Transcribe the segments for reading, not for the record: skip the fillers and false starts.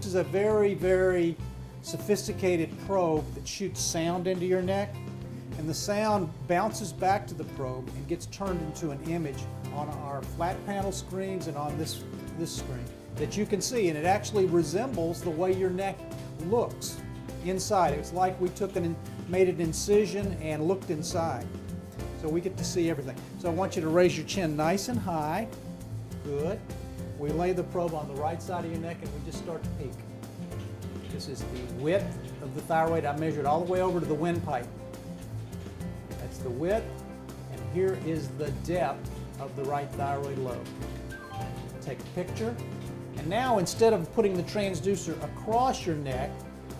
is a very, very sophisticated probe that shoots sound into your neck, and the sound bounces back to the probe and gets turned into an image on our flat panel screens and on this screen that you can see, and it actually resembles the way your neck looks inside. It's like we took made an incision and looked inside. So we get to see everything. So I want you to raise your chin nice and high. Good. We lay the probe on the right side of your neck and we just start to peek. This is the width of the thyroid. I measured all the way over to the windpipe. That's the width, and here is the depth of the right thyroid lobe. Take a picture, and now instead of putting the transducer across your neck,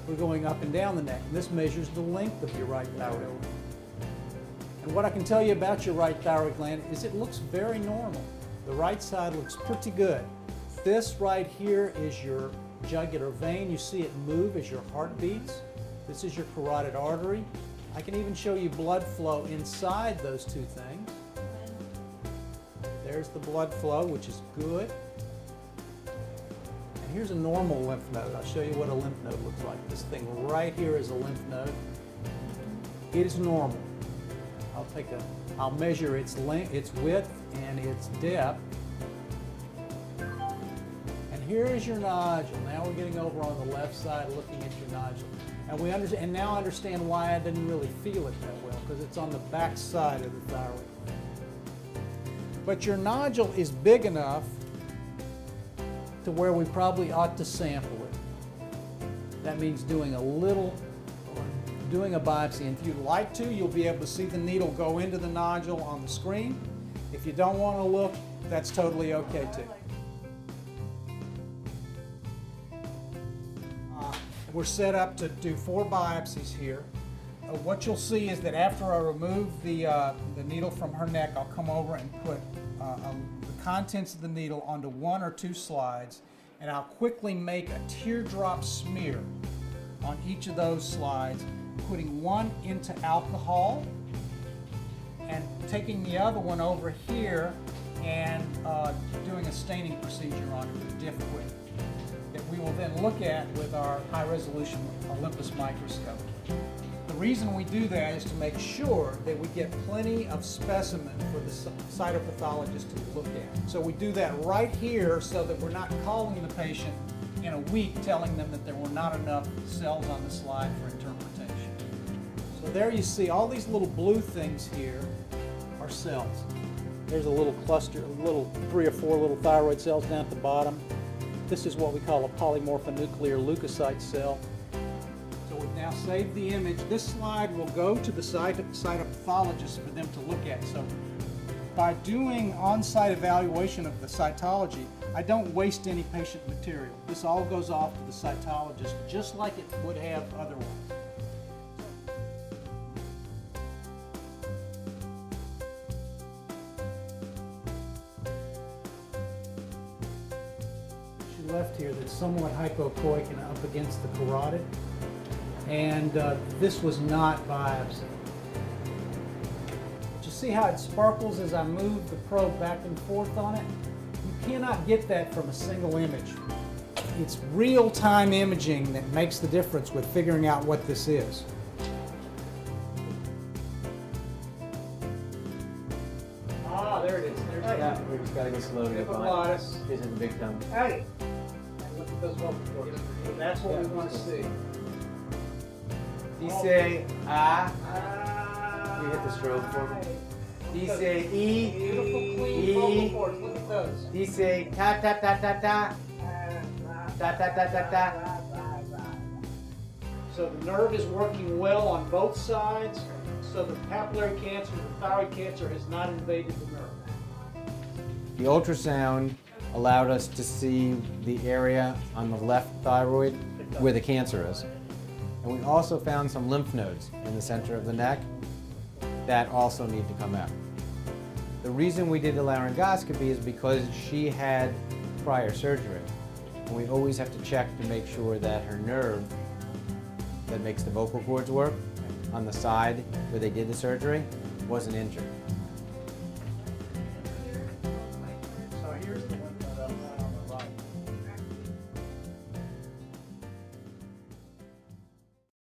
we're going up and down the neck. And this measures the length of your right thyroid gland. And what I can tell you about your right thyroid gland is it looks very normal. The right side looks pretty good. This right here is your jugular vein. You see it move as your heart beats. This is your carotid artery. I can even show you blood flow inside those two things. There's the blood flow, which is good. And here's a normal lymph node. I'll show you what a lymph node looks like. This thing right here is a lymph node. It is normal. I'll measure its length, its width, and its depth. And here is your nodule. Now we're getting over on the left side, looking at your nodule. And now I understand why I didn't really feel it that well, because it's on the back side of the thyroid. But your nodule is big enough to where we probably ought to sample it. That means doing a biopsy. And if you'd like to, you'll be able to see the needle go into the nodule on the screen. If you don't want to look, that's totally okay too. We're set up to do 4 biopsies here. What you'll see is that after I remove the needle from her neck, I'll come over and put the contents of the needle onto 1 or 2 slides, and I'll quickly make a teardrop smear on each of those slides, putting one into alcohol and taking the other one over here and doing a staining procedure on it with Diff-Quik that we will then look at with our high-resolution Olympus microscope. The reason we do that is to make sure that we get plenty of specimen for the cytopathologist to look at. So we do that right here so that we're not calling the patient in a week telling them that there were not enough cells on the slide for interpretation. So there you see all these little blue things here are cells. There's a little cluster, 3 or 4 little thyroid cells down at the bottom. This is what we call a polymorphonuclear leukocyte cell. So we've now saved the image. This slide will go to the cytopathologist for them to look at. So by doing on-site evaluation of the cytology, I don't waste any patient material. This all goes off to the cytologist just like it would have otherwise. Left here that's somewhat hypoechoic and up against the carotid, and this was not biopsy. But you see how it sparkles as I move the probe back and forth on it? You cannot get that from a single image. It's real-time imaging that makes the difference with figuring out what this is. Ah, there it is. There's Yeah, we just gotta go slowly. Epiglottis. This is the big tongue. Hey! Look at those vocal cords. That's what we want to see. Dice A. Ah, You hit the strobe for me. Dice E. beautiful, clean vocal cords. Look at those. Dice ta ta ta ta ta. Ta ta ta ta ta. So the nerve is working well on both sides, so the papillary cancer, the thyroid cancer has not invaded the nerve. The ultrasound allowed us to see the area on the left thyroid where the cancer is. And we also found some lymph nodes in the center of the neck that also need to come out. The reason we did the laryngoscopy is because she had prior surgery. And we always have to check to make sure that her nerve that makes the vocal cords work on the side where they did the surgery wasn't injured.